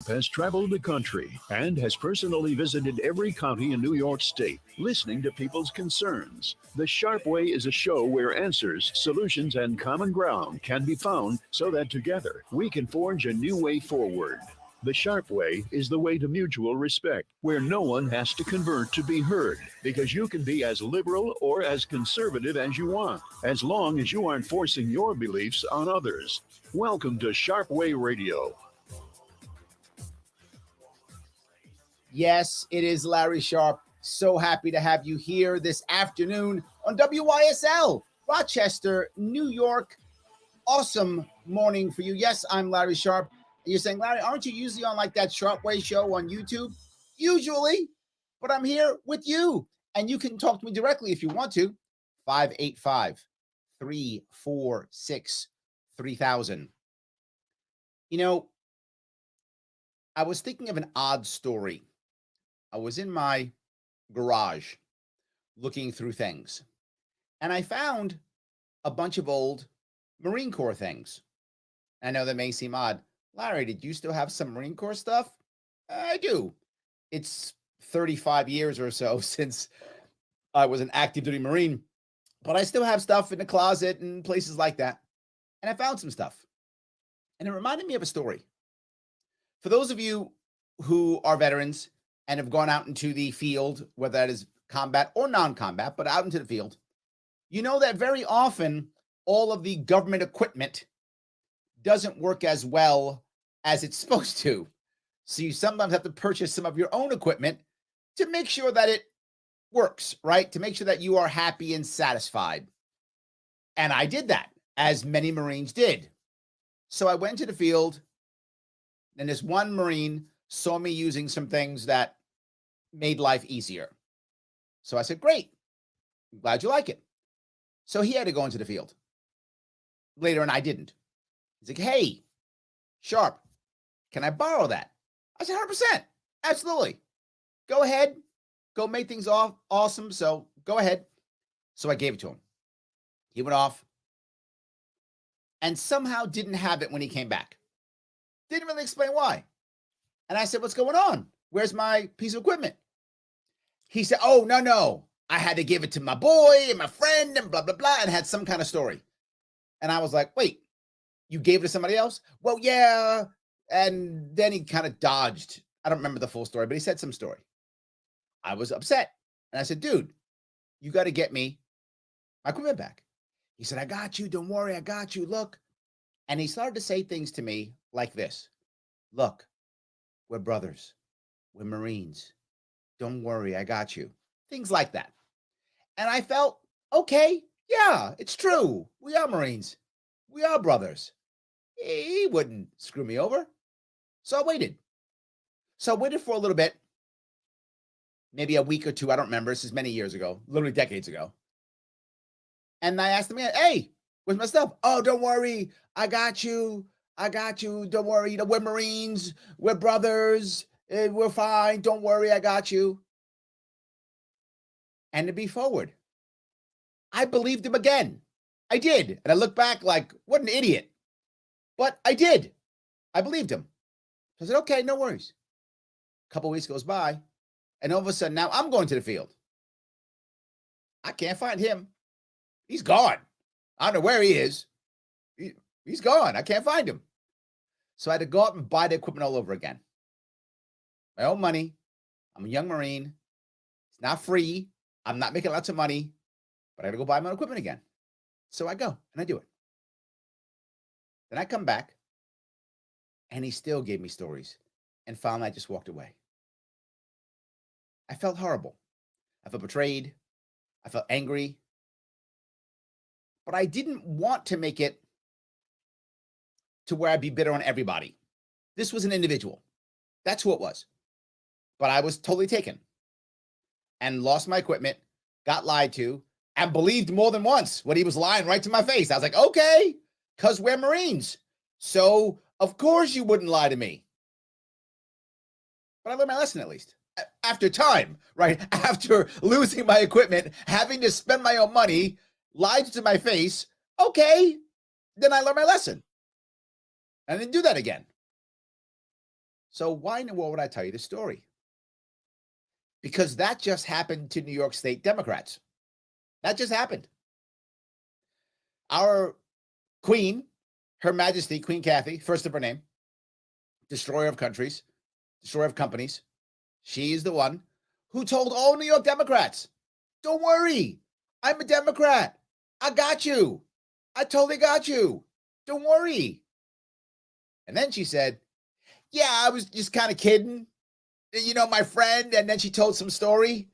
has traveled the country and has personally visited every county in New York State, listening to people's concerns. The Sharpe Way is a show where answers, solutions, and common ground can be found so that together we can forge a new way forward. The Sharpe Way is the way to mutual respect, where no one has to convert to be heard, because you can be as liberal or as conservative as you want, as long as you aren't forcing your beliefs on others. Welcome to Sharpe Way Radio. Yes, it is Larry Sharpe. So happy to have you here this afternoon on WYSL, Rochester, New York. Awesome morning for you. Yes, I'm Larry Sharpe. And you're saying, Larry, aren't you usually on like that Sharpe Way show on YouTube? Usually, but I'm here with you. And you can talk to me directly if you want to. 585-346-3000. You know, I was thinking of an odd story. I was in my garage looking through things, and I found a bunch of old Marine Corps things. I know that may seem odd. Larry, did you still have some Marine Corps stuff? I do. It's 35 years or so since I was an active duty Marine, but I still have stuff in the closet and places like that. And I found some stuff, and it reminded me of a story. For those of you who are veterans and have gone out into the field, whether that is combat or non-combat, but out into the field, you know that very often all of the government equipment doesn't work as well as it's supposed to. So you sometimes have to purchase some of your own equipment to make sure that it works, right? To make sure that you are happy and satisfied. And I did that, as many Marines did. So I went to the field, and this one Marine saw me using some things that made life easier. So I said, great, I'm glad you like it. So he had to go into the field later, and I didn't. He's like, hey, Sharpe, can I borrow that? I said, 100%, absolutely. Go ahead, go make things awesome, so go ahead. So I gave it to him. He went off and somehow didn't have it when he came back. Didn't really explain why. And I said, what's going on? Where's my piece of equipment? He said, oh, no. I had to give it to my boy and my friend and blah, blah, blah, and had some kind of story. And I was like, wait, you gave it to somebody else? Well, yeah. And then he kind of dodged. I don't remember the full story, but he said some story. I was upset. And I said, dude, you got to get me my equipment back. He said, I got you. Don't worry. I got you. Look. And he started to say things to me like this. Look, we're brothers. We're Marines. Don't worry, I got you. Things like that. And I felt, okay, yeah, it's true. We are Marines. We are brothers. He wouldn't screw me over. So I waited. So I waited for a little bit, maybe a week or two. I don't remember. This is many years ago, literally decades ago. And I asked him again, hey, where's my stuff? Oh, don't worry. I got you. Don't worry. You know, we're Marines. We're brothers. We're fine. Don't worry. I got you. And to be forward, I believed him again. I did. And I look back like, what an idiot. But I did. I believed him. So I said, okay, no worries. A couple of weeks goes by. And all of a sudden, now I'm going to the field. I can't find him. He's gone. I don't know where he is. He's gone. I can't find him. So I had to go out and buy the equipment all over again. My own money. I'm a young Marine. It's not free. I'm not making lots of money, but I got to go buy my own equipment again. So I go and I do it. Then I come back and he still gave me stories, and finally I just walked away. I felt horrible. I felt betrayed. I felt angry, but I didn't want to make it to where I'd be bitter on everybody. This was an individual. That's who it was. But I was totally taken and lost my equipment, got lied to, and believed more than once when he was lying right to my face. I was like, okay, because we're Marines. So, of course you wouldn't lie to me. But I learned my lesson at least. After time, right? After losing my equipment, having to spend my own money, lied to my face, okay, then I learned my lesson. I didn't do that again. So why in the world would I tell you this story? Because that just happened to New York State Democrats. That just happened. Our Queen, Her Majesty, Queen Kathy, first of her name, destroyer of countries, destroyer of companies. She is the one who told all New York Democrats, don't worry, I'm a Democrat. I got you. I totally got you. Don't worry. And then she said, yeah, I was just kind of kidding. You know, my friend. And then she told some story.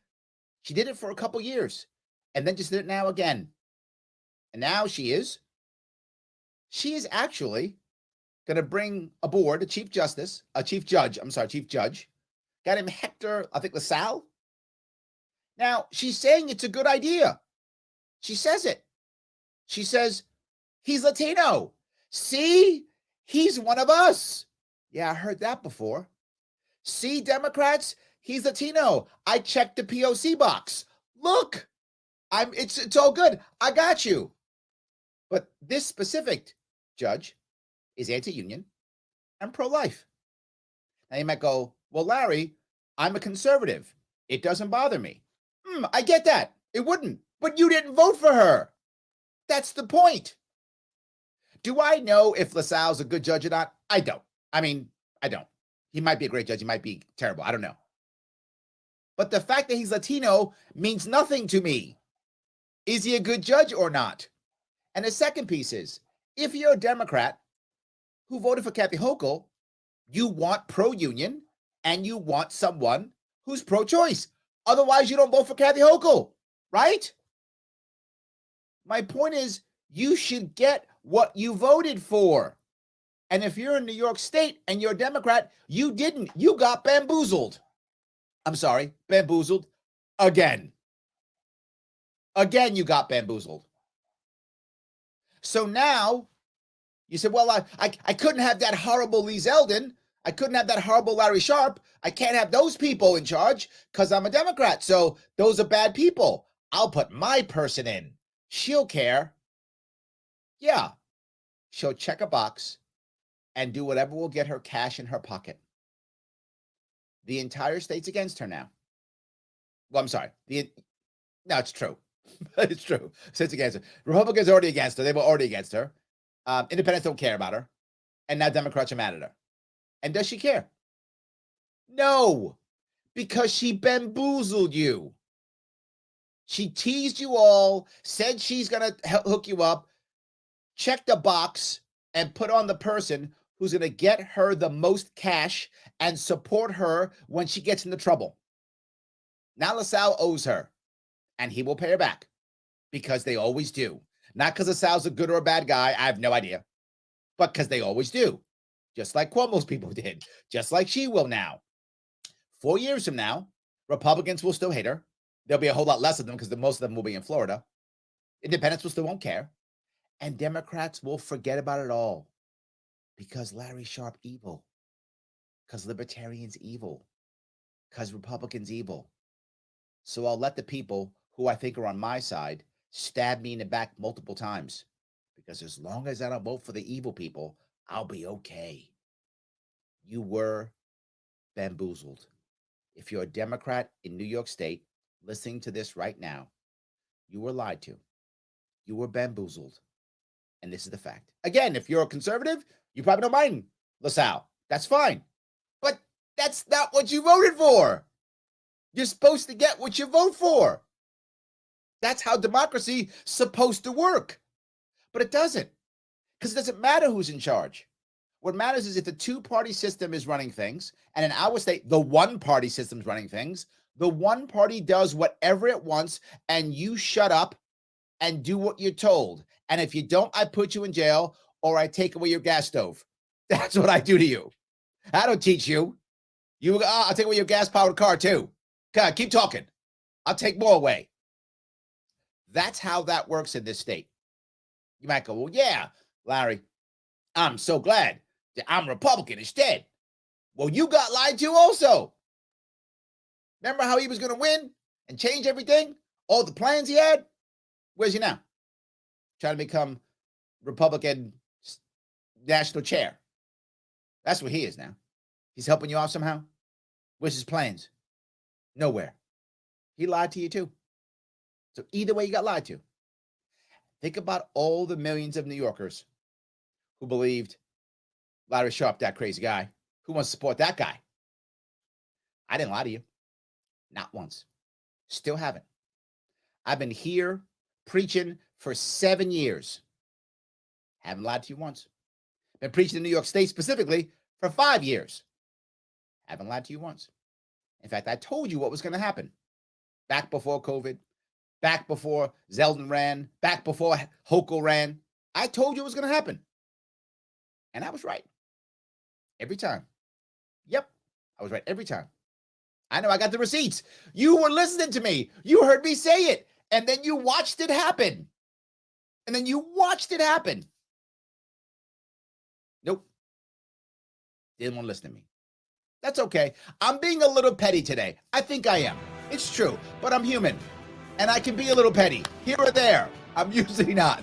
She did it for a couple years and then just did it now again. And now she is actually going to bring aboard a chief judge, guy named Hector, I think LaSalle. Now, she's saying it's a good idea. She says it. She says, he's Latino. See, he's one of us. Yeah, I heard that before. See, Democrats, he's Latino. I checked the POC box. Look, it's all good. I got you. But this specific judge is anti-union and pro-life. Now you might go, well, Larry, I'm a conservative. It doesn't bother me. I get that. It wouldn't. But you didn't vote for her. That's the point. Do I know if LaSalle's a good judge or not? I don't. I don't. He might be a great judge. He might be terrible. I don't know. But the fact that he's Latino means nothing to me. Is he a good judge or not? And the second piece is, if you're a Democrat who voted for Kathy Hochul, you want pro-union and you want someone who's pro-choice. Otherwise, you don't vote for Kathy Hochul, right? My point is, you should get what you voted for. And if you're in New York State and you're a Democrat, you didn't. You got bamboozled. I'm sorry, bamboozled again. Again, you got bamboozled. So now you said, well, I couldn't have that horrible Lee Zeldin. I couldn't have that horrible Larry Sharpe. I can't have those people in charge because I'm a Democrat. So those are bad people. I'll put my person in. She'll care. Yeah, she'll check a box and do whatever will get her cash in her pocket. The entire state's against her now. Well, I'm sorry. No, it's true. It's true. State's against her. Republicans are already against her. They were already against her. Independents don't care about her. And now Democrats are mad at her. And does she care? No, because she bamboozled you. She teased you all, said she's going to hook you up, check the box, and put on the person who's going to get her the most cash and support her when she gets into trouble. Now LaSalle owes her, and he will pay her back because they always do. Not because LaSalle's a good or a bad guy. I have no idea. But because they always do. Just like Cuomo's people did. Just like she will now. 4 years from now, Republicans will still hate her. There'll be a whole lot less of them because most of them will be in Florida. Independents will still won't care. And Democrats will forget about it all. Because Larry Sharpe evil. Because libertarians evil. Because Republicans evil. So I'll let the people who I think are on my side stab me in the back multiple times. Because as long as I don't vote for the evil people, I'll be okay. You were bamboozled. If you're a Democrat in New York State listening to this right now, you were lied to. You were bamboozled. And this is the fact. Again, if you're a conservative, you probably don't mind LaSalle. That's fine. But that's not what you voted for. You're supposed to get what you vote for. That's how democracy is supposed to work. But it doesn't. Because it doesn't matter who's in charge. What matters is if the two-party system is running things, and in our state, the one-party system is running things, the one party does whatever it wants, and you shut up and do what you're told. And if you don't, I put you in jail or I take away your gas stove. That's what I do to you. I don't teach you. I'll take away your gas-powered car too. God, keep talking. I'll take more away. That's how that works in this state. You might go, well, yeah, Larry, I'm so glad that I'm Republican instead. Well, you got lied to also. Remember how he was going to win and change everything? All the plans he had? Where's he now? Trying to become Republican national chair. That's what he is now. He's helping you out somehow? Where's his plans? Nowhere. He lied to you too. So either way, you got lied to. Think about all the millions of New Yorkers who believed Larry Sharpe, that crazy guy. Who wants to support that guy? I didn't lie to you. Not once. Still haven't. I've been here preaching for 7 years. Haven't lied to you once. Been preaching in New York State specifically for 5 years. Haven't lied to you once. In fact, I told you what was going to happen. Back before COVID, back before Zeldin ran, back before Hochul ran. I told you it was going to happen. And I was right. Every time. Yep, I was right every time. I know, I got the receipts. You were listening to me. You heard me say it. And then you watched it happen. Nope. Didn't want to listen to me. That's okay. I'm being a little petty today. I think I am. It's true, but I'm human. And I can be a little petty here or there. I'm usually not.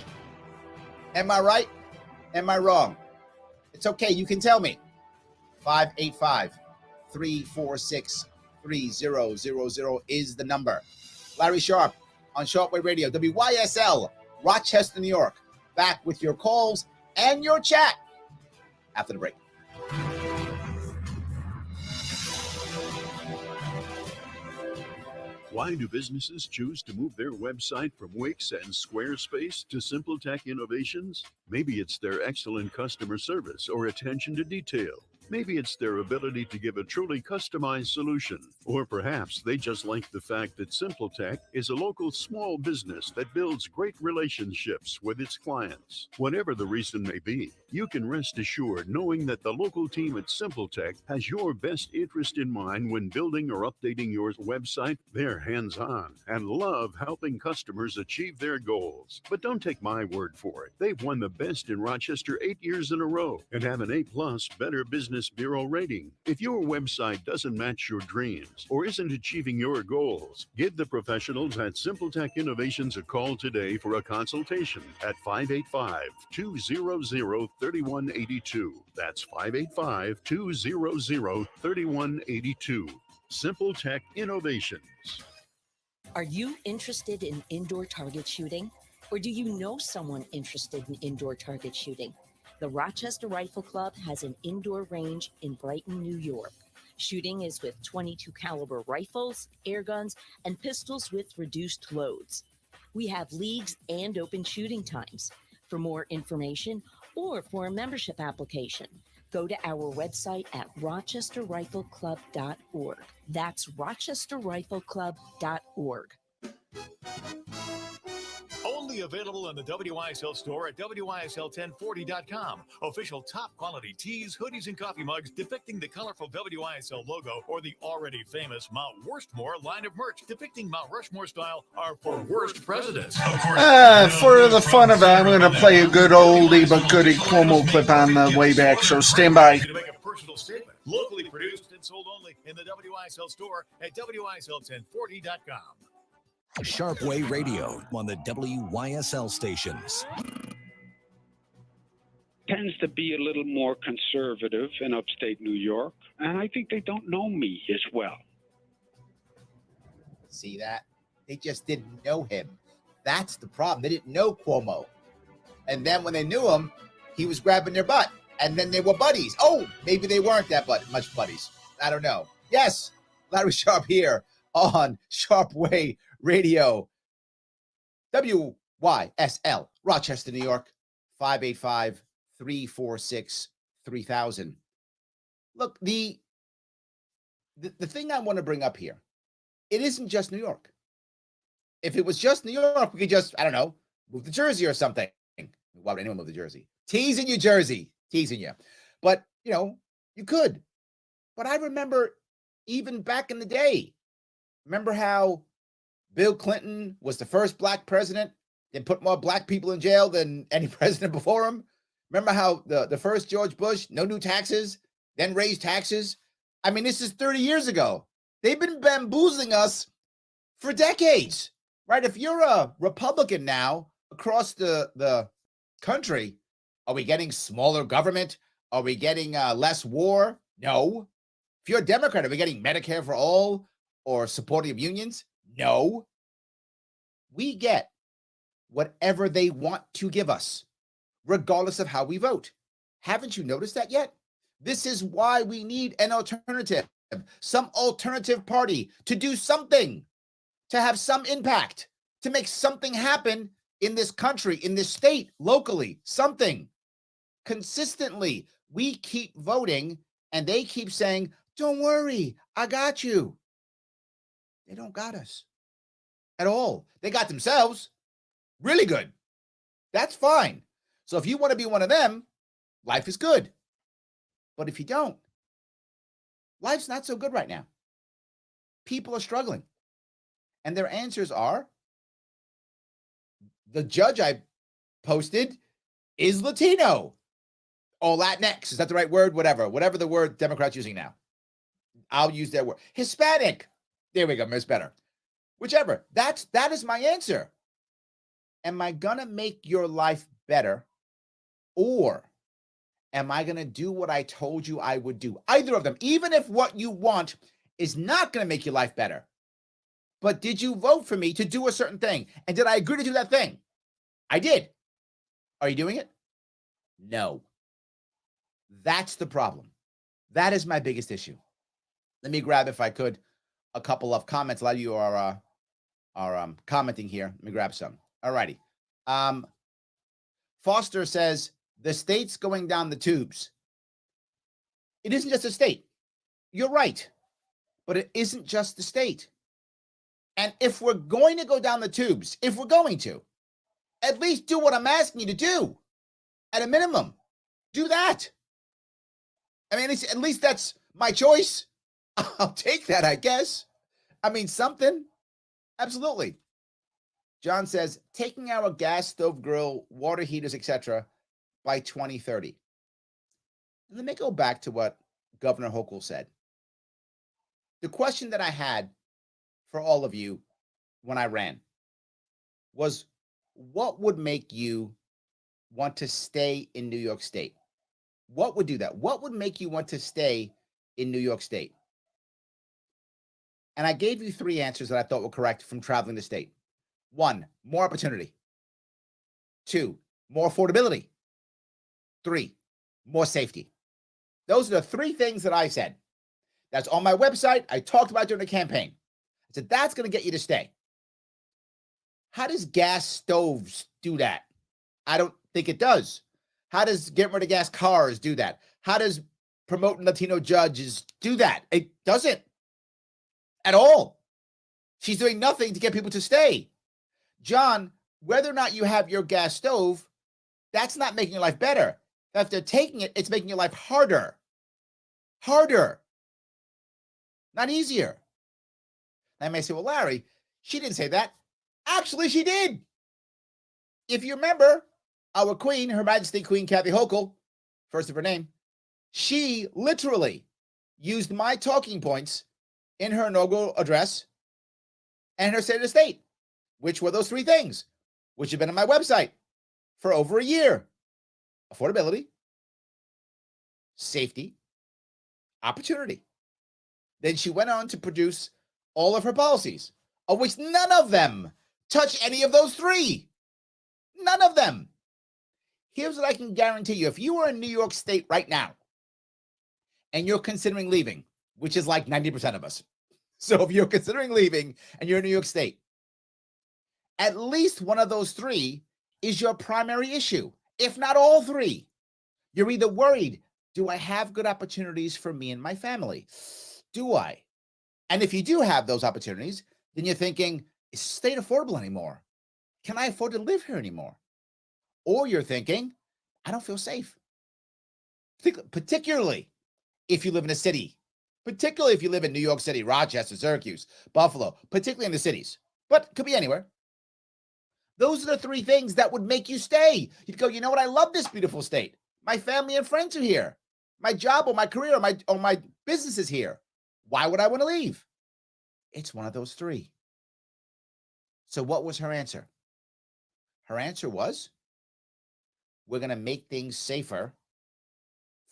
Am I right? Am I wrong? It's okay. You can tell me. 585-346-3000 is the number. Larry Sharpe on Sharpe Way Radio, WYSL, Rochester, New York. Back with your calls and your chat after the break. Why do businesses choose to move their website from Wix and Squarespace to SimpleTech Innovations? Maybe it's their excellent customer service or attention to detail. Maybe it's their ability to give a truly customized solution. Or perhaps they just like the fact that SimpleTech is a local small business that builds great relationships with its clients. Whatever the reason may be, you can rest assured knowing that the local team at SimpleTech has your best interest in mind when building or updating your website. They're hands-on and love helping customers achieve their goals. But don't take my word for it. They've won the best in Rochester 8 years in a row and have an A+ Better Business Bureau rating. If your website doesn't match your dreams or isn't achieving your goals, give the professionals at SimpleTech Innovations a call today for a consultation at 585-200-3182. That's 585-200-3182. SimpleTech Innovations. Are you interested in indoor target shooting? Or do you know someone interested in indoor target shooting? The Rochester Rifle Club has an indoor range in Brighton, New York. Shooting is with .22 caliber rifles, air guns, and pistols with reduced loads. We have leagues and open shooting times. For more information or for a membership application, go to our website at rochesterrifleclub.org. That's rochesterrifleclub.org. Only available in the WYSL store at WYSL1040.com. Official top quality tees, hoodies, and coffee mugs depicting the colorful WYSL logo or the already famous Mount Worstmore line of merch depicting Mount Rushmore style are for worst presidents. For the fun of it, I'm going to play a good oldie but goodie Cuomo clip on the way back, so stand by. To make a personal statement, locally produced and sold only in the WYSL store at WYSL1040.com. Sharpe Way Radio on the WYSL stations. Tends to be a little more conservative in upstate New York, and I think they don't know me as well. See that? They just didn't know him. That's the problem. They didn't know Cuomo. And then when they knew him, he was grabbing their butt. And then they were buddies. Oh, maybe they weren't that much buddies. I don't know. Yes, Larry Sharpe here on Sharpe Way Radio. WYSL, Rochester, New York, 585-346-3000. Look, the thing I want to bring up here, it isn't just New York. If it was just New York, we could just, I don't know, move to Jersey or something. Why would anyone move to Jersey? Teasing you, Jersey. Teasing you. But, you know, you could. But I remember even back in the day, remember how Bill Clinton was the first black president and put more black people in jail than any president before him? Remember how the first George Bush, no new taxes, then raised taxes? I mean, this is 30 years ago. They've been bamboozling us for decades, right? If you're a Republican now across the country, are we getting smaller government? Are we getting less war? No. If you're a Democrat, are we getting Medicare for all or supporting of unions? No. We get whatever they want to give us, regardless of how we vote. Haven't you noticed that yet? This is why we need an alternative, some alternative party to do something, to have some impact, to make something happen in this country, in this state, locally, something. Consistently, we keep voting and they keep saying, don't worry, I got you. They don't got us at all. They got themselves really good. That's fine. So if you want to be one of them, life is good. But if you don't, life's not so good right now. People are struggling. And their answers are, the judge I posted is Latino or Latinx. Is that the right word? Whatever the word Democrats using now. I'll use their word. Hispanic. There we go. It's better. Whichever. That is my answer. Am I going to make your life better, or am I going to do what I told you I would do? Either of them, even if what you want is not going to make your life better. But did you vote for me to do a certain thing? And did I agree to do that thing? I did. Are you doing it? No. That's the problem. That is my biggest issue. Let me grab, if I could, a couple of comments. A lot of you are commenting here. Let me grab some. All righty. Foster says, the state's going down the tubes. It isn't just a state. You're right. But it isn't just the state. And if we're going to go down the tubes, if we're going to, at least do what I'm asking you to do. At a minimum, do that. I mean, at least that's my choice. I'll take that, I guess. I mean, something. Absolutely. John says, taking our gas stove grill, water heaters, etc. by 2030. And let me go back to what Governor Hochul said. The question that I had for all of you when I ran was, what would make you want to stay in New York State? What would do that? What would make you want to stay in New York State? And I gave you three answers that I thought were correct from traveling the state. 1, more opportunity. 2, more affordability. 3, more safety. Those are the three things that I said. That's on my website. I talked about it during the campaign. I said, that's going to get you to stay. How does gas stoves do that? I don't think it does. How does getting rid of gas cars do that? How does promoting Latino judges do that? It doesn't at all. She's doing nothing to get people to stay. John, whether or not you have your gas stove, that's not making your life better. If they're taking it, it's making your life harder. Harder. Not easier. I may say, well, Larry, she didn't say that. Actually, she did. If you remember, our queen, Her Majesty Queen Kathy Hochul, first of her name, she literally used my talking points in her inaugural address and her State of the State, which were those three things, which have been on my website for over a year. Affordability, safety, opportunity. Then she went on to produce all of her policies, of which none of them touch any of those three. None of them. Here's what I can guarantee you. If you are in New York State right now and you're considering leaving, which is like 90% of us. So if you're considering leaving and you're in New York State, at least one of those three is your primary issue, if not all three. You're either worried, do I have good opportunities for me and my family? Do I? And if you do have those opportunities, then you're thinking, is state affordable anymore? Can I afford to live here anymore? Or you're thinking, I don't feel safe. Particularly if you live in a city, particularly if you live in New York City, Rochester, Syracuse, Buffalo, particularly in the cities, but it could be anywhere. Those are the three things that would make you stay. You'd go, you know what? I love this beautiful state. My family and friends are here. My job or my career or my business is here. Why would I want to leave? It's one of those three. So what was her answer? Her answer was, we're going to make things safer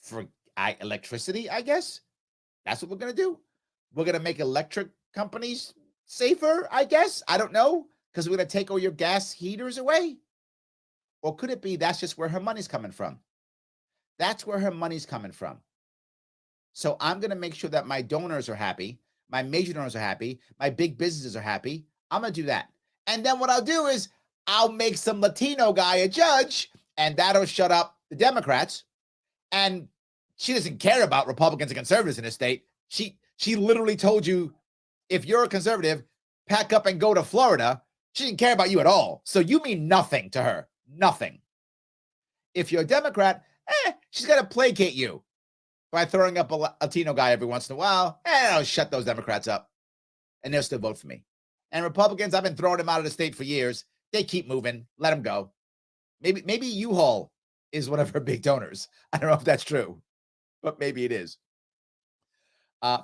for electricity, I guess. That's what we're going to do. We're going to make electric companies safer, I guess. I don't know, because we're going to take all your gas heaters away. Or could it be that's just where her money's coming from? That's where her money's coming from. So I'm going to make sure that my donors are happy, my major donors are happy, my big businesses are happy. I'm going to do that. And then what I'll do is I'll make some Latino guy a judge, and that'll shut up the Democrats. And she doesn't care about Republicans and conservatives in this state. She literally told you, if you're a conservative, pack up and go to Florida. She didn't care about you at all. So you mean nothing to her. Nothing. If you're a Democrat, she's got to placate you by throwing up a Latino guy every once in a while. I'll shut those Democrats up, and they'll still vote for me. And Republicans, I've been throwing them out of the state for years. They keep moving. Let them go. Maybe U-Haul is one of her big donors. I don't know if that's true, but maybe it is.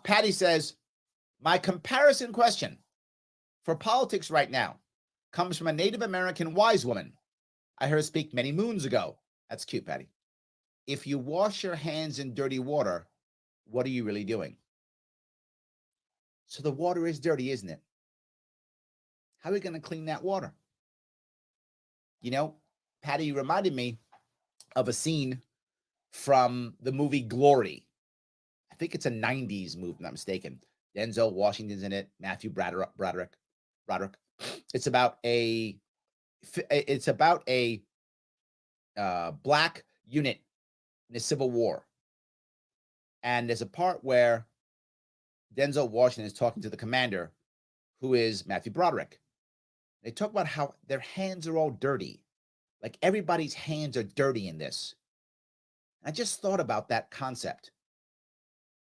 Patty says, my comparison question for politics right now comes from a Native American wise woman I heard speak many moons ago. That's cute, Patty. If you wash your hands in dirty water, what are you really doing? So the water is dirty, isn't it? How are we going to clean that water? You know, Patty reminded me of a scene from the movie Glory. I think it's a 90s movie, if I'm not mistaken. Denzel Washington's in it, Matthew Broderick. It's about a black unit in the Civil War. And there's a part where Denzel Washington is talking to the commander, who is Matthew Broderick. They talk about how their hands are all dirty. Like everybody's hands are dirty in this. I just thought about that concept.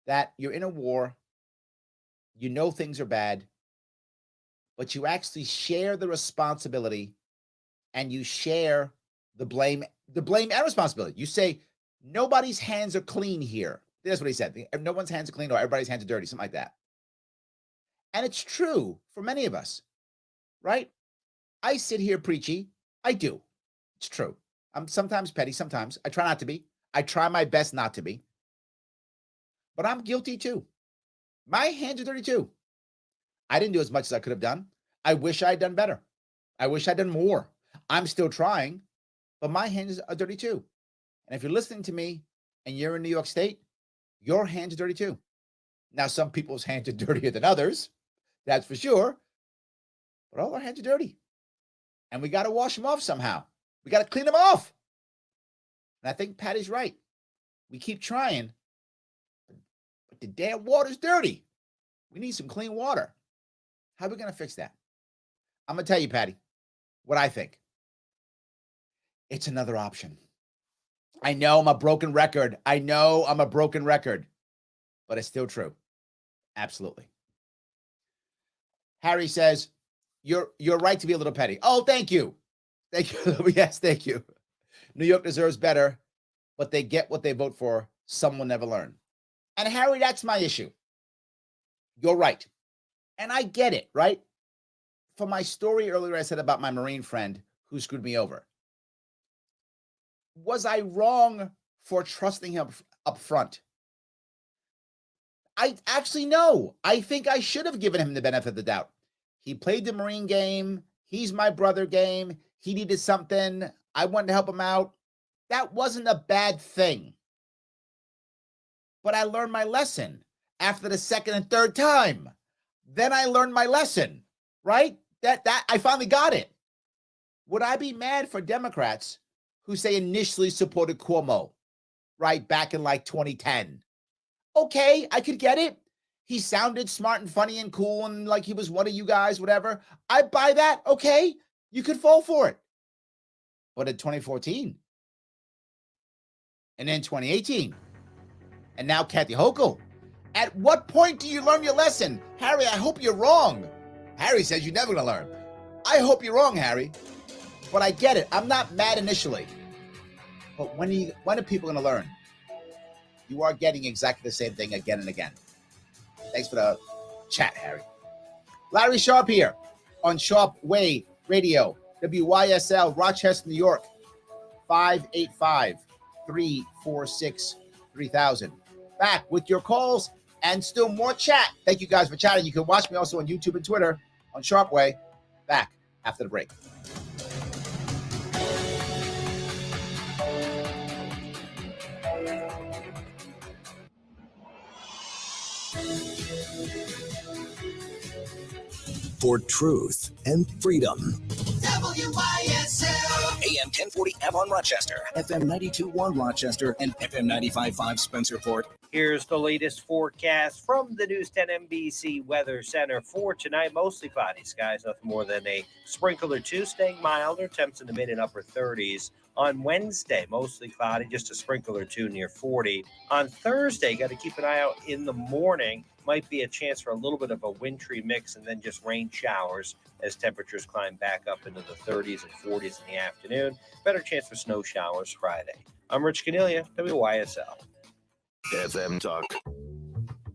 That you're in a war, you know things are bad, but you actually share the responsibility and you share the blame and responsibility. You say, nobody's hands are clean here. That's what he said. No one's hands are clean or everybody's hands are dirty, something like that. And it's true for many of us, right? I sit here preachy. I do. It's true. I'm sometimes petty, sometimes. I try not to be. I try my best not to be. But I'm guilty too. My hands are dirty too. I didn't do as much as I could have done. I wish I had done better. I wish I'd done more. I'm still trying, but my hands are dirty too. And if you're listening to me and you're in New York State, your hands are dirty too. Now, some people's hands are dirtier than others. That's for sure. But all our hands are dirty. And we got to wash them off somehow. We got to clean them off. And I think Patty's right. We keep trying, but the damn water's dirty. We need some clean water. How are we going to fix that? I'm going to tell you, Patty, what I think. It's another option. I know I'm a broken record. But it's still true. Absolutely. Harry says, you're right to be a little petty. Oh, thank you. Thank you. Yes, thank you. New York deserves better, but they get what they vote for. Some will never learn. And Harry, that's my issue. You're right. And I get it, right? For my story earlier, I said about my Marine friend who screwed me over. Was I wrong for trusting him up front? I actually no. I think I should have given him the benefit of the doubt. He played the Marine game. He's my brother game. He needed something. I wanted to help him out. That wasn't a bad thing. But I learned my lesson after the second and third time. Then I learned my lesson, right? That I finally got it. Would I be mad for Democrats who say initially supported Cuomo, right, back in like 2010? Okay, I could get it. He sounded smart and funny and cool and like he was one of you guys, whatever. I buy that. Okay, you could fall for it. But in 2014, and then 2018, and now Kathy Hochul. At what point do you learn your lesson? Harry, I hope you're wrong. Harry says you're never going to learn. I hope you're wrong, Harry. But I get it. I'm not mad initially. But when are people going to learn? You are getting exactly the same thing again and again. Thanks for the chat, Harry. Larry Sharpe here on Sharpe Way Radio, WYSL, Rochester, New York, 585-346-3000. Back with your calls and still more chat. Thank you guys for chatting. You can watch me also on YouTube and Twitter on Sharpe Way. Back after the break. For truth and freedom. WYSL. AM 1040 Avon Rochester, FM 92.1 Rochester, and FM 95.5 Spencerport. Here's the latest forecast from the News 10 NBC Weather Center for tonight. Mostly cloudy skies, nothing more than a sprinkle or two, staying milder, temps in the mid and upper 30s. On Wednesday, mostly cloudy, just a sprinkle or two near 40. On Thursday, got to keep an eye out in the morning. Might be a chance for a little bit of a wintry mix and then just rain showers as temperatures climb back up into the 30s and 40s in the afternoon. Better chance for snow showers Friday. I'm Rich Cornelia, WYSL. FM Talk.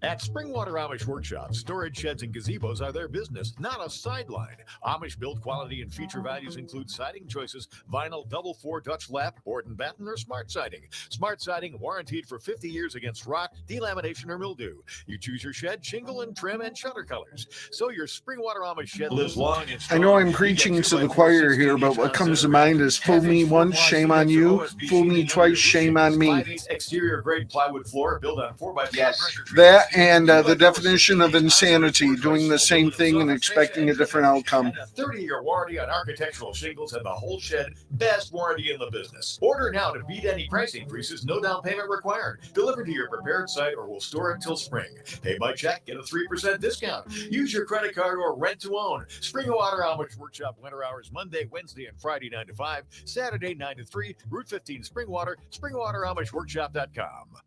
At Springwater Amish Workshop, storage sheds and gazebos are their business, not a sideline. Amish build quality and feature values include siding choices, vinyl double 4 Dutch lap, board and batten, or smart siding. Smart siding warranted for 50 years against rot, delamination, or mildew. You choose your shed, shingle, and trim, and shutter colors. So your Springwater Amish shed lives long and strong. I know I'm preaching to the choir here, but what comes to mind is fool me once, shame on you. Fool me twice, shame on me. Exterior grade plywood floor built on 4x4 pressure treated. That and the definition of insanity, doing the same thing and expecting a different outcome. And a 30-year warranty on architectural shingles and the whole shed. Best warranty in the business. Order now to beat any price increases. No down payment required. Delivered to your prepared site or we'll store it till spring. Pay by check. Get a 3% discount. Use your credit card or rent to own. Springwater Amish Workshop winter hours Monday, Wednesday, and Friday 9 to 5. Saturday 9 to 3. Route 15 Springwater. SpringwaterAmishWorkshop.com.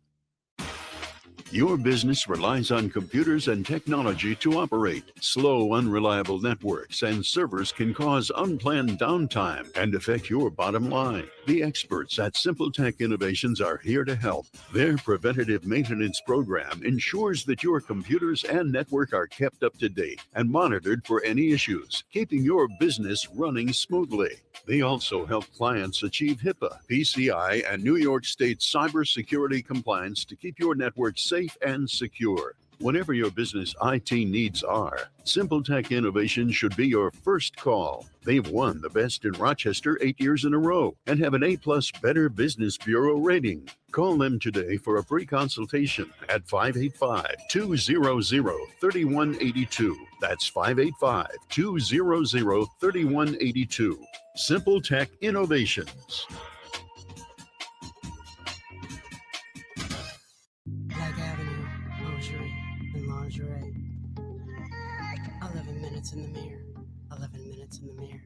Your business relies on computers and technology to operate. Slow, unreliable networks and servers can cause unplanned downtime and affect your bottom line. The experts at Simple Tech Innovations are here to help. Their preventative maintenance program ensures that your computers and network are kept up to date and monitored for any issues, keeping your business running smoothly. They also help clients achieve HIPAA, PCI, and New York State cybersecurity compliance to keep your network safe and secure. Whatever your business IT needs are, Simple Tech Innovation should be your first call. They've won the best in Rochester 8 years in a row and have an A+ Better Business Bureau rating. Call them today for a free consultation at 585-200-3182. That's 585-200-3182. Simple Tech Innovations. Black Avenue, Lingerie, and Lingerie. 11 minutes in the mirror. 11 minutes in the mirror.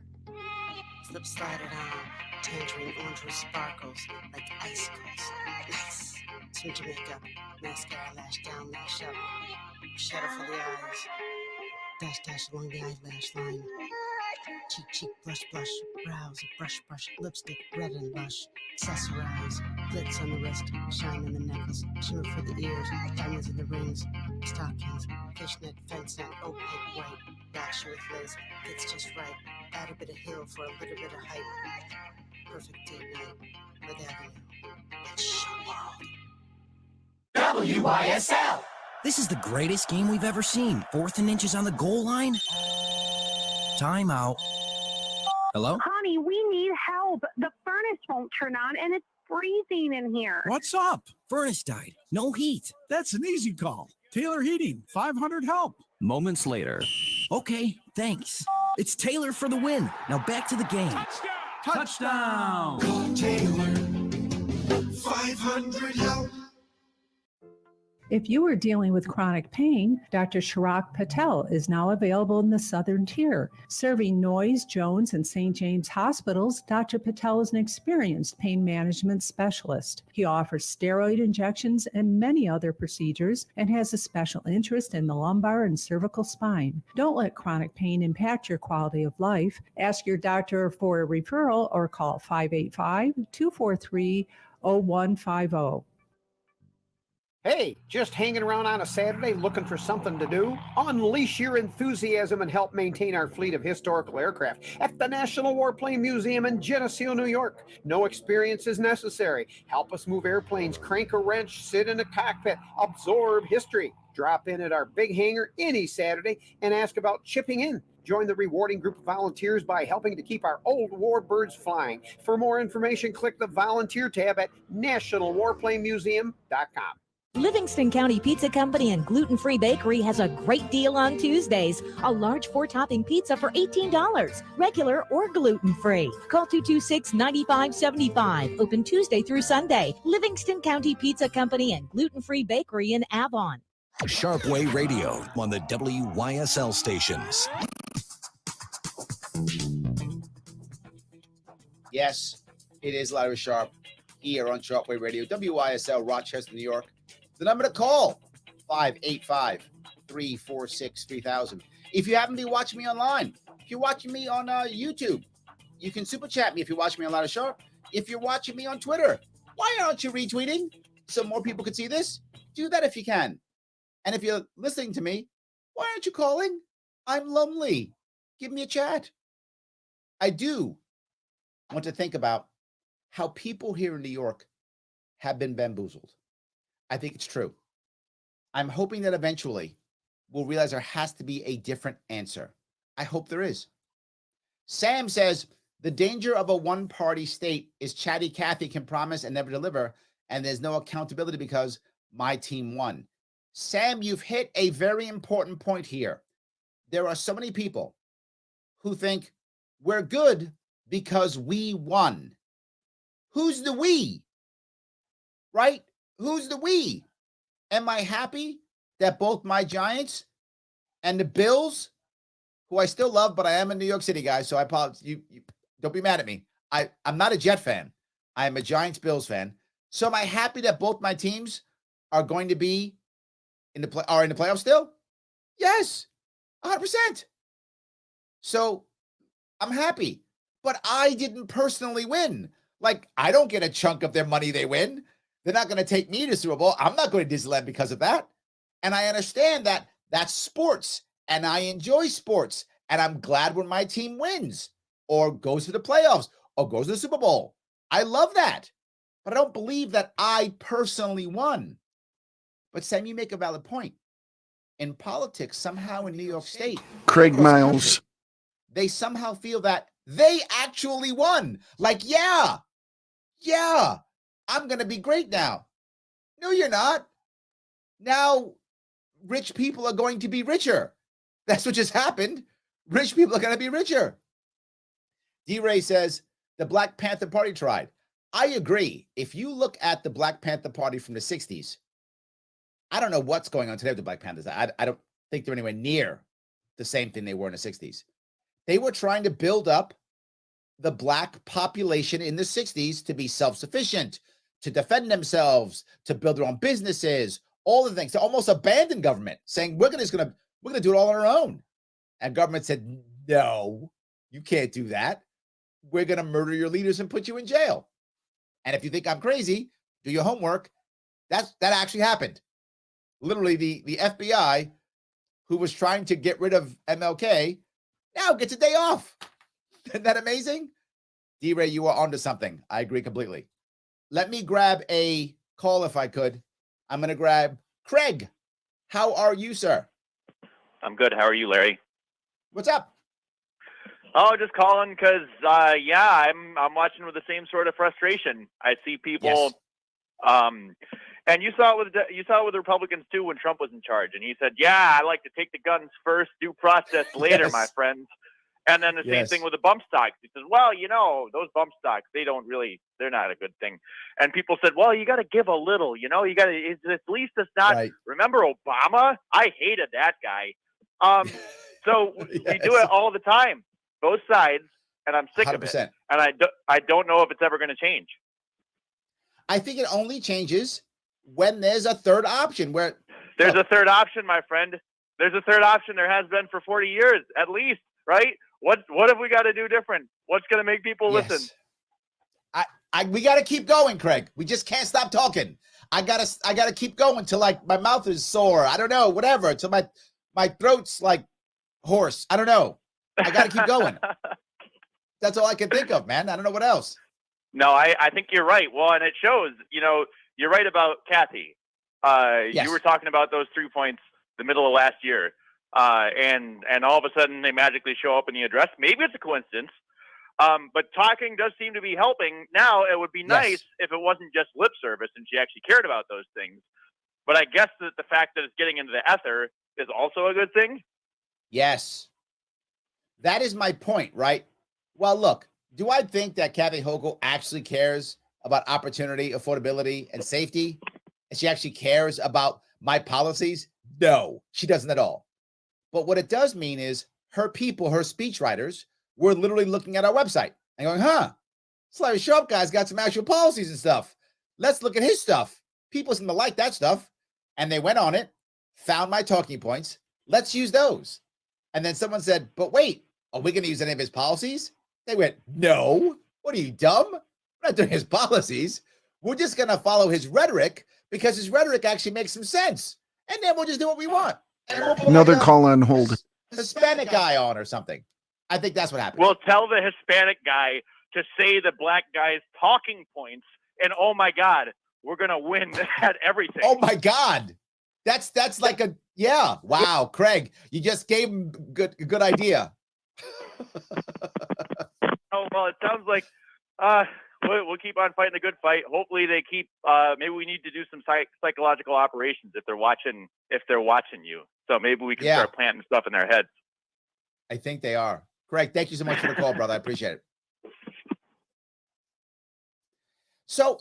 Slip slide it on. Tangerine orange with sparkles like icicles. Nice. Switch your makeup. Mascara, lash down, lash up. Shadow for the eyes. Dash, dash along the eyelash line. Cheek, cheek, blush, blush. Brows, brush, brush. Lipstick, red and lush. Accessorize. Glitz on the wrist. Shine in the necklace. Shimmer for the ears. Diamonds in the rings. Stockings. Fishnet, fence net, opaque white. Dash with lace. Fits just right. Add a bit of heel for a little bit of height. Perfect date night. With Avenue. It's show world. WYSL. This is the greatest game we've ever seen. 4th and inches on the goal line. Timeout. Hello? Honey, we need help. The furnace won't turn on, and it's freezing in here. What's up? Furnace died. No heat. That's an easy call. Taylor Heating, 500 help. Moments later. Okay, thanks. It's Taylor for the win. Now back to the game. Touchdown! Go Taylor. 500 help. If you are dealing with chronic pain, Dr. Sharpe Patel is now available in the Southern Tier. Serving Noyes, Jones, and St. James hospitals, Dr. Patel is an experienced pain management specialist. He offers steroid injections and many other procedures and has a special interest in the lumbar and cervical spine. Don't let chronic pain impact your quality of life. Ask your doctor for a referral or call 585-243-0150. Hey, just hanging around on a Saturday looking for something to do? Unleash your enthusiasm and help maintain our fleet of historical aircraft at the National Warplane Museum in Geneseo, New York. No experience is necessary. Help us move airplanes, crank a wrench, sit in a cockpit, absorb history. Drop in at our big hangar any Saturday and ask about chipping in. Join the rewarding group of volunteers by helping to keep our old warbirds flying. For more information, click the volunteer tab at nationalwarplanemuseum.com. Livingston County Pizza Company and Gluten Free Bakery has a great deal on Tuesdays. A large 4-topping pizza for $18, regular or gluten-free. Call 226-9575. Open Tuesday through Sunday. Livingston County Pizza Company and Gluten Free Bakery in Avon. Sharpe Way Radio on the WYSL stations. Yes, it is Larry Sharpe here on Sharpe Way Radio, WYSL, Rochester, New York. The number to call, 585-346-3000. If you haven't been watching me online, if you're watching me on YouTube, you can super chat me if you're watching me on Larry Sharpe. If you're watching me on Twitter, why aren't you retweeting so more people can see this? Do that if you can. And if you're listening to me, why aren't you calling? I'm lonely. Give me a chat. I do want to think about how people here in New York have been bamboozled. I think it's true. I'm hoping that eventually we'll realize there has to be a different answer. I hope there is. Sam says, the danger of a one-party state is Chatty Cathy can promise and never deliver, and there's no accountability because my team won. Sam, you've hit a very important point here. There are so many people who think we're good because we won. Who's the we? Right? Who's the we? Am I happy that both my Giants and the Bills, who I still love, but I am a New York City guy, so I apologize. You don't be mad at me. I'm not a Jet fan. I am a Giants-Bills fan. So am I happy that both my teams are going to be in the playoffs still? Yes, 100%. So I'm happy, but I didn't personally win. Like, I don't get a chunk of their money they win. They're not going to take me to Super Bowl. I'm not going to Disneyland because of that. And I understand that that's sports, and I enjoy sports, and I'm glad when my team wins or goes to the playoffs or goes to the Super Bowl. I love that, but I don't believe that I personally won. But Sam, you make a valid point. In politics, somehow in New York State, Craig Miles, they somehow feel that they actually won. Like, yeah, I'm going to be great now. No, you're not. Now, rich people are going to be richer. That's what just happened. Rich people are going to be richer. D-Ray says, the Black Panther Party tried. I agree. If you look at the Black Panther Party from the 60s, I don't know what's going on today with the Black Panthers. I don't think they're anywhere near the same thing they were in the 60s. They were trying to build up the Black population in the 60s to be self-sufficient, to defend themselves, to build their own businesses, all the things, to almost abandon government, saying we're gonna do it all on our own. And government said, no, you can't do that. We're gonna murder your leaders and put you in jail. And if you think I'm crazy, do your homework. That actually happened. Literally, the FBI, who was trying to get rid of MLK, now gets a day off. Isn't that amazing? D-Ray, you are onto something. I agree completely. Let me grab a call if I could. I'm going to grab Craig. How are you, sir? I'm good. How are you, Larry? What's up? Oh, just calling because, I'm watching with the same sort of frustration. I see people, and you saw it with the Republicans too when Trump was in charge, and he said, "Yeah, I like to take the guns first, due process later, my friends." And then the same thing with the bump stocks. He says, "Well, those bump stocks, they're not a good thing." And people said, "Well, you got to give a little, you got to, at least it's not." Right. Remember Obama? I hated that guy. So we do it all the time, both sides, and I'm sick 100%. Of it. And I don't know if it's ever going to change. I think it only changes when there's a third option. Where there's a third option, my friend. There's a third option. There has been for 40 years at least, right? What have we got to do different? What's going to make people listen? We got to keep going, Craig. We just can't stop talking. I gotta keep going till like my mouth is sore. I don't know, whatever. Till my throat's like hoarse. I don't know. I gotta keep going. That's all I can think of, man. I don't know what else. No, I think you're right. Well, and it shows, you're right about Kathy. Yes. You were talking about those 3 points the middle of last year. And all of a sudden they magically show up in the address. Maybe it's a coincidence. But talking does seem to be helping. Now, it would be nice if it wasn't just lip service and she actually cared about those things. But I guess that the fact that it's getting into the ether is also a good thing. Yes. That is my point, right? Well, look, do I think that Kathy Hochul actually cares about opportunity, affordability, and safety? And she actually cares about my policies? No, she doesn't at all. But what it does mean is her people, her speechwriters, were literally looking at our website and going, this Larry Sharpe guy's got some actual policies and stuff. Let's look at his stuff. People seem to like that stuff. And they went on it, found my talking points. Let's use those. And then someone said, but wait, are we going to use any of his policies? They went, no. What are you, dumb? We're not doing his policies. We're just going to follow his rhetoric because his rhetoric actually makes some sense. And then we'll just do what we want. And we'll put Another like call on hold. Hispanic guy on or something. I think that's what happened. Well, tell the Hispanic guy to say the black guy's talking points, and oh my God, we're gonna win at everything. Oh my God, that's like wow, Craig, you just gave him a good idea. Oh well, it sounds like we'll keep on fighting the good fight. Hopefully, they keep. Maybe we need to do some psychological operations if they're watching you. So maybe we can start planting stuff in their heads. I think they are. Craig, thank you so much for the call, brother. I appreciate it. So,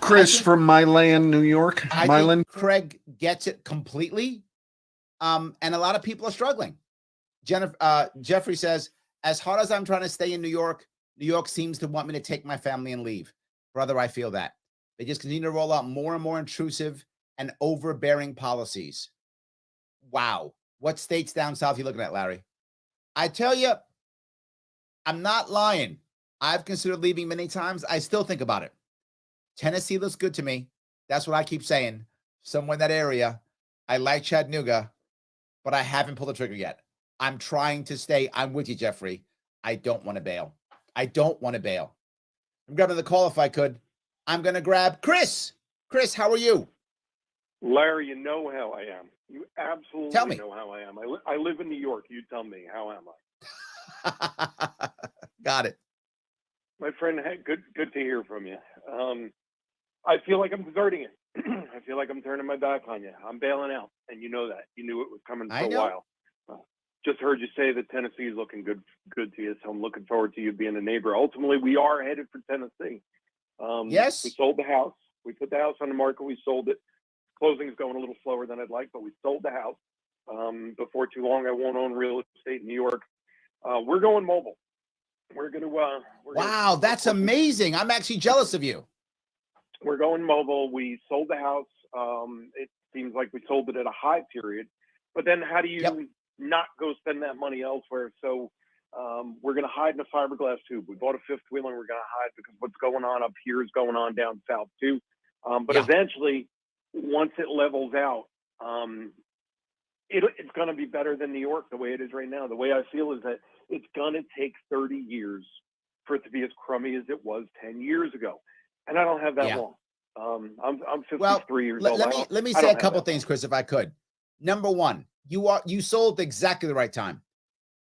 Chris from Milan, New York. I Milan. think Craig gets it completely. And a lot of people are struggling. Jeffrey says, as hard as I'm trying to stay in New York seems to want me to take my family and leave. Brother, I feel that. They just continue to roll out more and more intrusive and overbearing policies. Wow. What states down south are you looking at, Larry? I tell you, I'm not lying. I've considered leaving many times. I still think about it. Tennessee looks good to me. That's what I keep saying. Somewhere in that area. I like Chattanooga, but I haven't pulled the trigger yet. I'm trying to stay. I'm with you, Jeffrey. I don't want to bail. I'm grabbing the call if I could. I'm going to grab Chris. Chris, how are you? Larry, you know how I am. You absolutely Tell me. know how I am. I live in New York. You tell me, how am I? Got it. My friend, good to hear from you. I feel like I'm deserting it. I feel like I'm turning my back on you. I'm bailing out, and you know that. You knew it was coming for a while. Just heard you say that Tennessee is looking good to you, so I'm looking forward to you being a neighbor. Ultimately, we are headed for Tennessee. Yes. We sold the house. We put the house on the market. We sold it. Closing is going a little slower than I'd like, but we sold the house. Before too long, I won't own real estate in New York. We're going mobile. We're going to. Wow, that's amazing. I'm actually jealous of you. We're going mobile. We sold the house. It seems like we sold it at a high period, but then how do you not go spend that money elsewhere? So we're going to hide in a fiberglass tube. We bought a fifth wheel and we're going to hide because what's going on up here is going on down south too. But eventually, once it levels out, it's going to be better than New York the way it is right now. The way I feel is that it's going to take 30 years for it to be as crummy as it was 10 years ago. And I don't have that long. I'm 53 years old. Let me say a couple things, Chris, if I could. Number one, you sold at exactly the right time.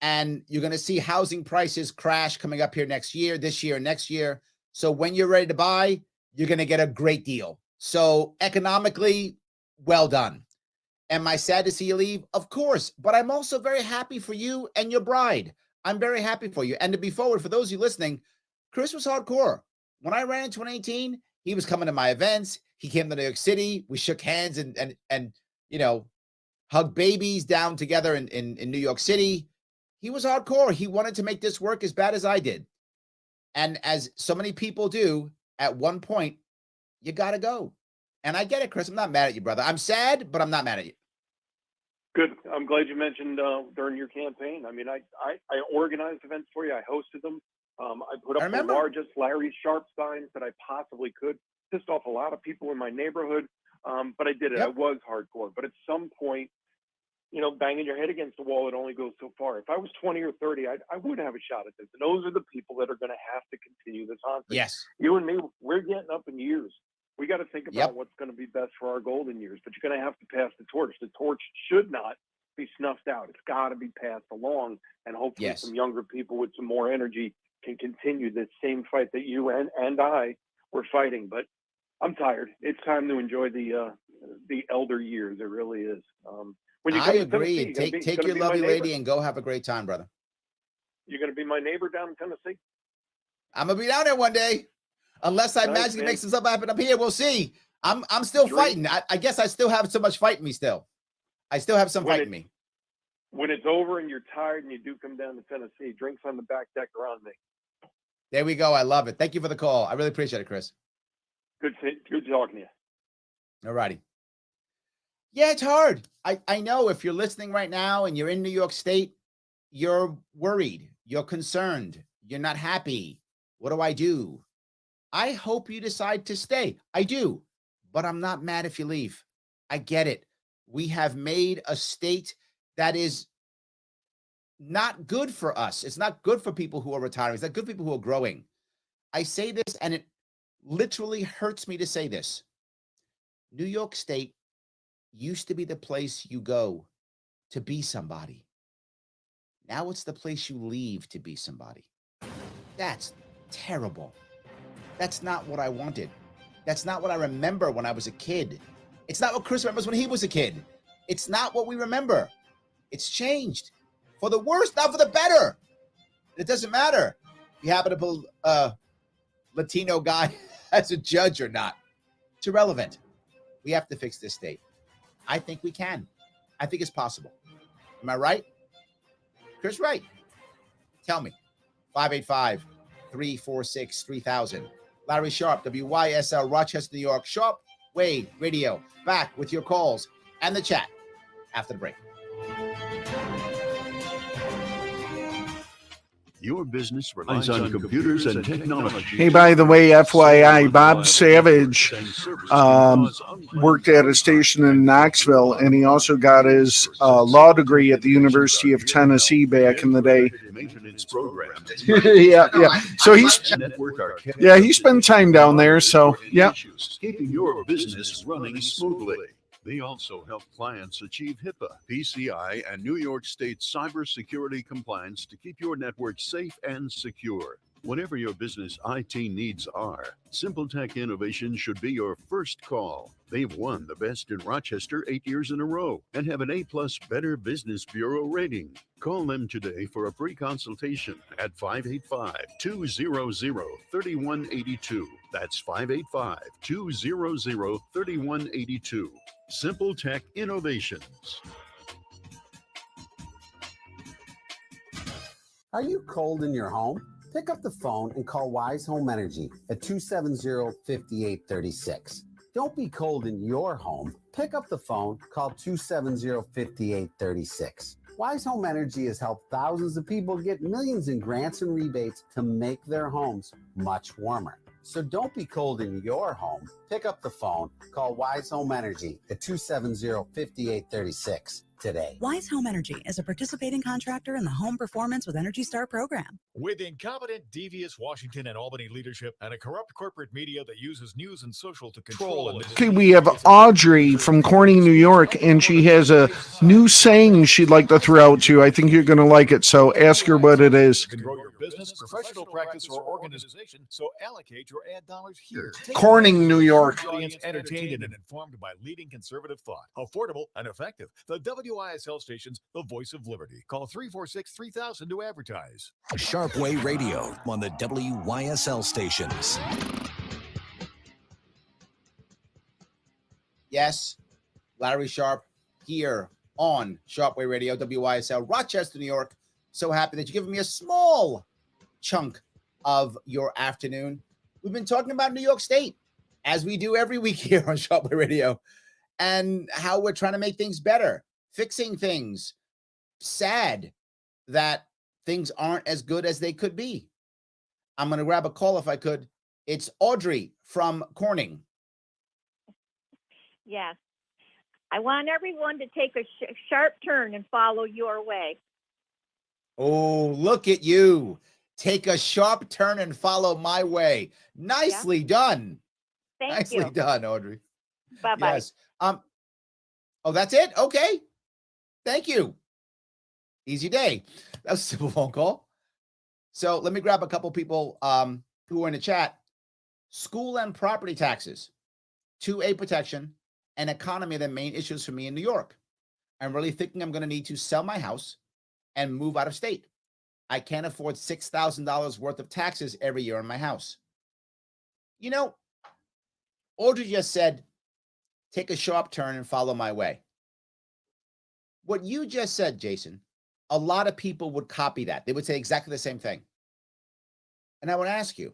And you're going to see housing prices crash coming up here next year, this year, next year. So when you're ready to buy, you're going to get a great deal. So economically, well done. Am I sad to see you leave? Of course. But I'm also very happy for you and your bride. I'm very happy for you. And to be forward, for those of you listening, Chris was hardcore. When I ran in 2018, he was coming to my events. He came to New York City. We shook hands and hugged babies down together in New York City. He was hardcore. He wanted to make this work as bad as I did. And as so many people do, at one point, you got to go. And I get it, Chris. I'm not mad at you, brother. I'm sad, but I'm not mad at you. Good. I'm glad you mentioned during your campaign. I mean, I organized events for you. I hosted them. I put up the largest Larry Sharpe signs that I possibly could. Pissed off a lot of people in my neighborhood. But I did it. Yep. I was hardcore. But at some point, you know, banging your head against the wall, it only goes so far. If I was 20 or 30, I would have a shot at this. And those are the people that are going to have to continue this on. Yes. You and me, we're getting up in years. We got to think about Yep. what's going to be best for our golden years. But you're going to have to pass the torch. The torch should not be snuffed out. It's got to be passed along. And hopefully Yes. some younger people with some more energy can continue this same fight that you and I were fighting. But I'm tired. It's time to enjoy the elder years. It really is. When you I come to agree. Tennessee, Take your lovely lady and go have a great time, brother. You're going to be my neighbor down in Tennessee? I'm gonna be down there one day, unless I Nice, magically man. make some stuff happen up here. We'll see. I'm still Dream. fighting. I guess I still have so much fight in me. Still, I still have some When fight it- in me. When it's over and you're tired and you do come down to Tennessee, drinks on the back deck are on me. There we go. I love it. Thank you for the call. I really appreciate it, Chris. Good talking to you. All righty. Yeah, it's hard. I know if you're listening right now and you're in New York State, you're worried, you're concerned, you're not happy. What do I do? I hope you decide to stay. I do, but I'm not mad if you leave. I get it. We have made a state that is not good for us. It's not good for people who are retiring. It's not good for people who are growing. I say this, and it literally hurts me to say this. New York State used to be the place you go to be somebody. Now it's the place you leave to be somebody. That's terrible. That's not what I wanted. That's not what I remember when I was a kid. It's not what Chris remembers when he was a kid. It's not what we remember. It's changed for the worse, not for the better. It doesn't matter if you happen to put a Latino guy as a judge or not. It's irrelevant. We have to fix this state. I think we can. I think it's possible. Am I right? Chris, right? Tell me. 585-346-3000. Larry Sharpe, WYSL, Rochester, New York. Sharpe Way Radio. Back with your calls and the chat after the break. Your business relies on computers and technology. Hey, by the way, FYI, Bob Savage worked at a station in Knoxville, and he also got his law degree at the University of Tennessee back in the day. Maintenance programs. yeah. So he spent time down there. So yeah. Keeping your business running smoothly. They also help clients achieve HIPAA, PCI, and New York State cybersecurity compliance to keep your network safe and secure. Whatever your business IT needs are, Simple Tech Innovation should be your first call. They've won the Best in Rochester 8 years in a row and have an A+ Better Business Bureau rating. Call them today for a free consultation at 585-200-3182. That's 585-200-3182. Simple Tech Innovations. Are you cold in your home? Pick up the phone and call Wise Home Energy at 270-5836. Don't be cold in your home. Pick up the phone, call 270-5836. Wise Home Energy has helped thousands of people get millions in grants and rebates to make their homes much warmer. So don't be cold in your home. Pick up the phone, call Wise Home Energy at 270-5836 today. Wise Home Energy is a participating contractor in the Home Performance with Energy Star program. With incompetent, devious Washington and Albany leadership and a corrupt corporate media that uses news and social to control. Okay, we have Audrey from Corning, New York, and she has a new saying she'd like to throw out to you. I think you're going to like it, so ask her what it is. You can grow your business, professional practice, or organization, so allocate your ad dollars here. Corning, New York. Audience entertained and informed by leading conservative thought. Affordable and effective. The WYSL station's the voice of liberty. Call 346-3000 to advertise. Sharpe Way Radio on the WYSL stations. Yes, Larry Sharpe here on Sharpe Way Radio, WYSL, Rochester, New York. So happy that you're giving me a small chunk of your afternoon. We've been talking about New York State, as we do every week here on Sharpe Way Radio, and how we're trying to make things better, fixing things. Sad that things aren't as good as they could be. I'm going to grab a call if I could. It's Audrey from Corning. Yes. I want everyone to take a sharp turn and follow your way. Oh, look at you. Take a sharp turn and follow my way. Nicely done. Thank you. Nicely done, Audrey. Bye-bye. Yes. Oh, that's it? Okay. Thank you. Easy day. That was a simple phone call. So let me grab a couple people who are in the chat. School and property taxes, 2A protection, and economy are the main issues for me in New York. I'm really thinking I'm going to need to sell my house and move out of state. I can't afford $6,000 worth of taxes every year on my house. You know, Audrey just said, take a sharp turn and follow my way. What you just said, Jason, a lot of people would copy that. They would say exactly the same thing. And I would ask you,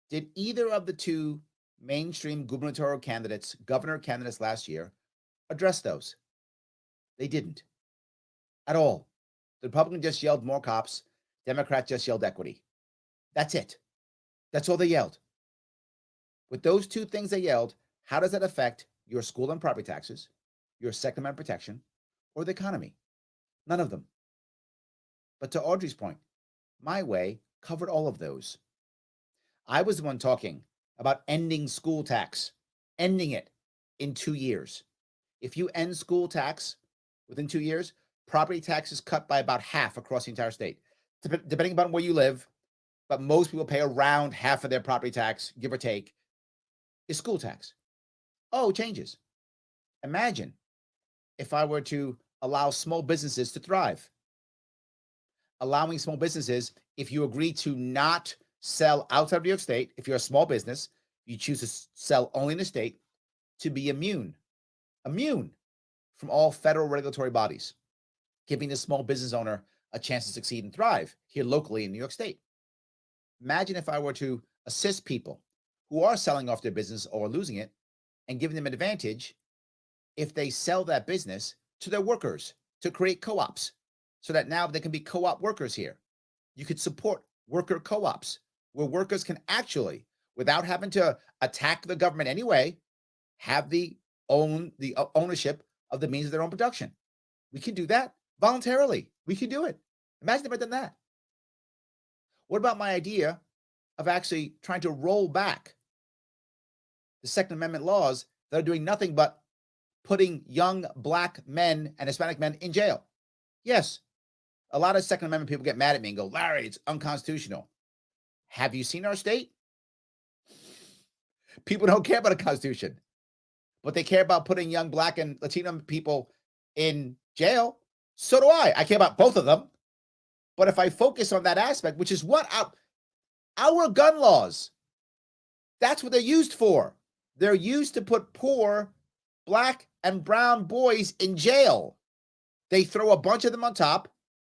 did either of the two mainstream gubernatorial candidates, governor candidates last year, address those? They didn't at all. The Republican just yelled more cops. Democrat just yelled equity. That's it. That's all they yelled. With those two things they yelled, how does that affect your school and property taxes, your Second Amendment protection, or the economy? None of them. But to Audrey's point, my way covered all of those. I was the one talking about ending school tax, ending it in 2 years. If you end school tax within 2 years, property tax is cut by about half across the entire state, depending upon where you live. But most people pay around half of their property tax, give or take, is school tax. Oh, it changes. Imagine if I were to allow small businesses to thrive. Allowing small businesses, if you agree to not sell outside of New York State, if you're a small business, you choose to sell only in the state, to be immune from all federal regulatory bodies, giving the small business owner a chance to succeed and thrive here locally in New York State. Imagine if I were to assist people who are selling off their business or losing it and giving them an advantage if they sell that business to their workers to create co-ops so that now they can be co-op workers here. You could support worker co-ops where workers can actually, without having to attack the government anyway, have the ownership of the means of their own production. We can do that voluntarily. We can do it. Imagine if I'd done that. What about my idea of actually trying to roll back the Second Amendment laws that are doing nothing but putting young Black men and Hispanic men in jail? Yes, a lot of Second Amendment people get mad at me and go, Larry, it's unconstitutional. Have you seen our state? People don't care about a constitution, but they care about putting young Black and Latino people in jail. So do I. I care about both of them. But if I focus on that aspect, which is what our gun laws, that's what they're used for. They're used to put poor Black and brown boys in jail. They throw a bunch of them on top,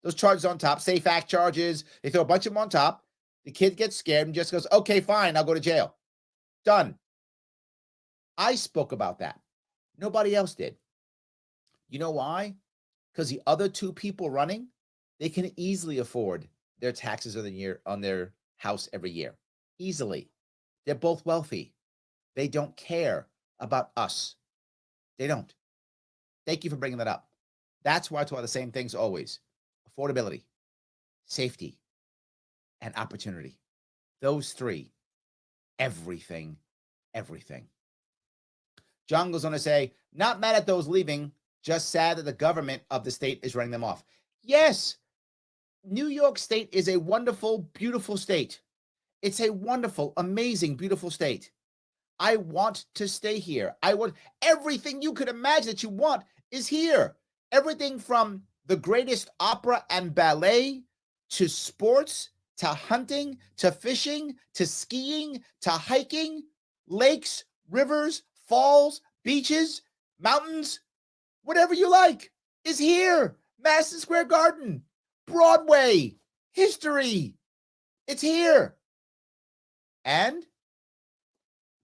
those charges on top, SAFE Act charges. They throw a bunch of them on top. The kid gets scared and just goes, okay, fine, I'll go to jail. Done. I spoke about that. Nobody else did. You know why? Because the other two people running, they can easily afford their taxes on their house every year. Easily. They're both wealthy. They don't care about us. They don't. Thank you for bringing that up. That's why I talk about the same things always. Affordability, safety, and opportunity. Those three. Everything. John goes on to say, not mad at those leaving, just sad that the government of the state is running them off. Yes, New York State is a wonderful, beautiful state. It's a wonderful, amazing, beautiful state. I want to stay here. I want everything you could imagine that you want is here. Everything from the greatest opera and ballet to sports, to hunting, to fishing, to skiing, to hiking, lakes, rivers, falls, beaches, mountains, whatever you like is here. Madison Square Garden, Broadway, history. It's here. And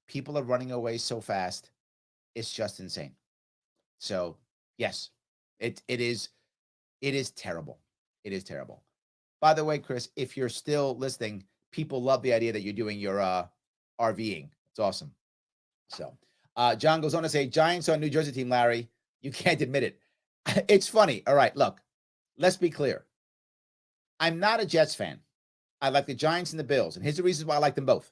people are running away so fast. It's just insane. So, yes, it is terrible. It is terrible. By the way, Chris, if you're still listening, people love the idea that you're doing your RVing. It's awesome. So, John goes on to say, Giants are a New Jersey team, Larry. You can't admit it. It's funny. All right, look, let's be clear. I'm not a Jets fan. I like the Giants and the Bills, and here's the reasons why I like them both.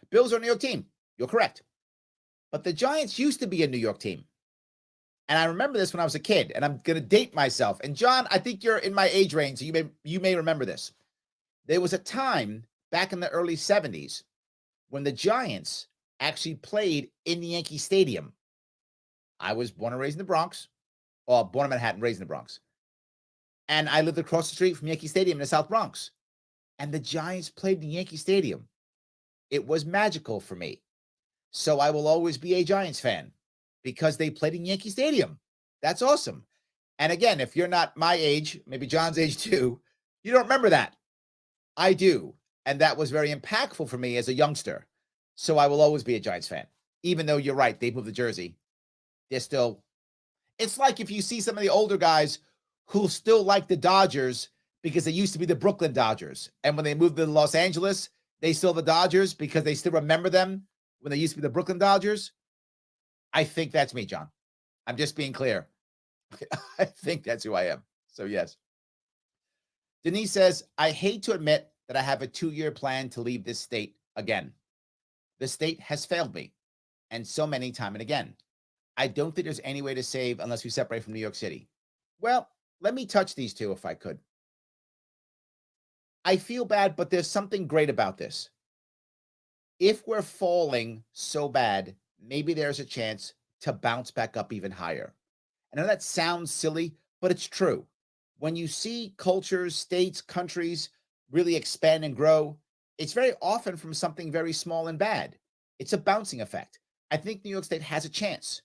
Bills are a New York team. You're correct. But the Giants used to be a New York team. And I remember this when I was a kid, and I'm going to date myself. And John, I think you're in my age range, so you may remember this. There was a time back in the early 70s when the Giants actually played in the Yankee Stadium. I was born and raised in the Bronx, or born in Manhattan, raised in the Bronx. And I lived across the street from Yankee Stadium in the South Bronx. And the Giants played in Yankee Stadium. It was magical for me. So I will always be a Giants fan because they played in Yankee Stadium. That's awesome. And again, if you're not my age, maybe John's age too, you don't remember that. I do. And that was very impactful for me as a youngster. So I will always be a Giants fan. Even though you're right, they moved to Jersey. They're still, it's like if you see some of the older guys who still like the Dodgers because they used to be the Brooklyn Dodgers. And when they moved to Los Angeles, they still the Dodgers because they still remember them when they used to be the Brooklyn Dodgers. I think that's me, John. I'm just being clear. I think that's who I am. So yes. Denise says, I hate to admit that I have a 2-year plan to leave this state again. The state has failed me, and so many time and again. I don't think there's any way to save unless we separate from New York City. Well, let me touch these two if I could. I feel bad, but there's something great about this. If we're falling so bad, maybe there's a chance to bounce back up even higher. I know that sounds silly, but it's true. When you see cultures, states, countries really expand and grow, it's very often from something very small and bad. It's a bouncing effect. I think New York State has a chance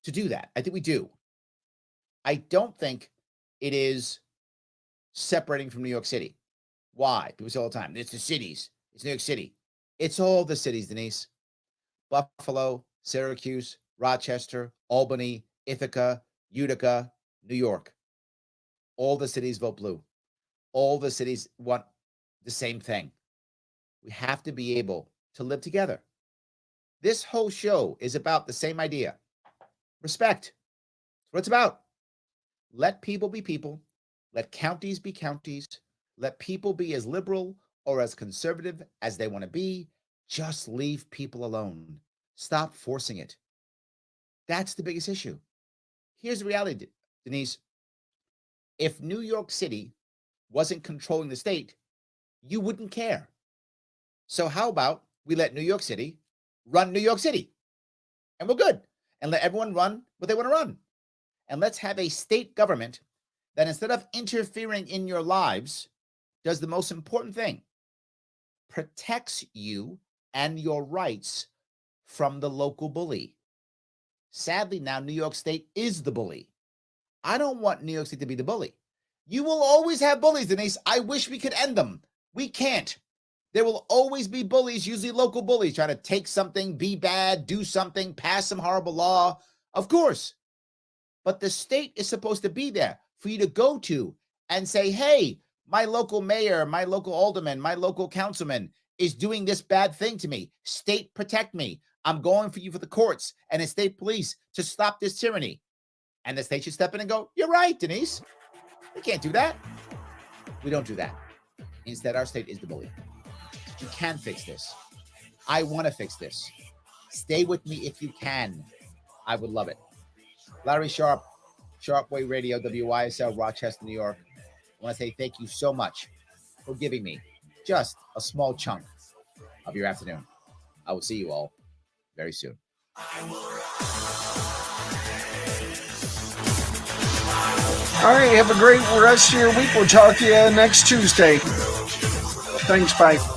to do that. I think we do. I don't think it is separating from New York City. Why? People say all the time, it's the cities. It's New York City. It's all the cities, Denise. Buffalo, Syracuse, Rochester, Albany, Ithaca, Utica, New York. All the cities vote blue. All the cities want the same thing. We have to be able to live together. This whole show is about the same idea. Respect. That's what it's about. Let people be people. Let counties be counties. Let people be as liberal or as conservative as they want to be. Just leave people alone. Stop forcing it. That's the biggest issue. Here's the reality, Denise. If New York City wasn't controlling the state, you wouldn't care. So how about we let New York City run New York City? And we're good. And let everyone run what they want to run. And let's have a state government that instead of interfering in your lives, does the most important thing, protects you and your rights from the local bully. Sadly, now New York State is the bully. I don't want New York State to be the bully. You will always have bullies, Denise. I wish we could end them. We can't. There will always be bullies, usually local bullies, trying to take something, be bad, do something, pass some horrible law. Of course. But the state is supposed to be there for you to go to and say, hey, my local mayor, my local alderman, my local councilman is doing this bad thing to me. State, protect me. I'm going for you for the courts and the state police to stop this tyranny. And the state should step in and go, you're right, Denise. We can't do that. We don't do that. Instead, our state is the bully. You can fix this. I want to fix this. Stay with me if you can. I would love it. Larry Sharpe, Sharpe Way Radio, WYSL, Rochester, New York. I want to say thank you so much for giving me just a small chunk of your afternoon. I will see you all very soon. All right, have a great rest of your week. We'll talk to you next Tuesday. Thanks, bye.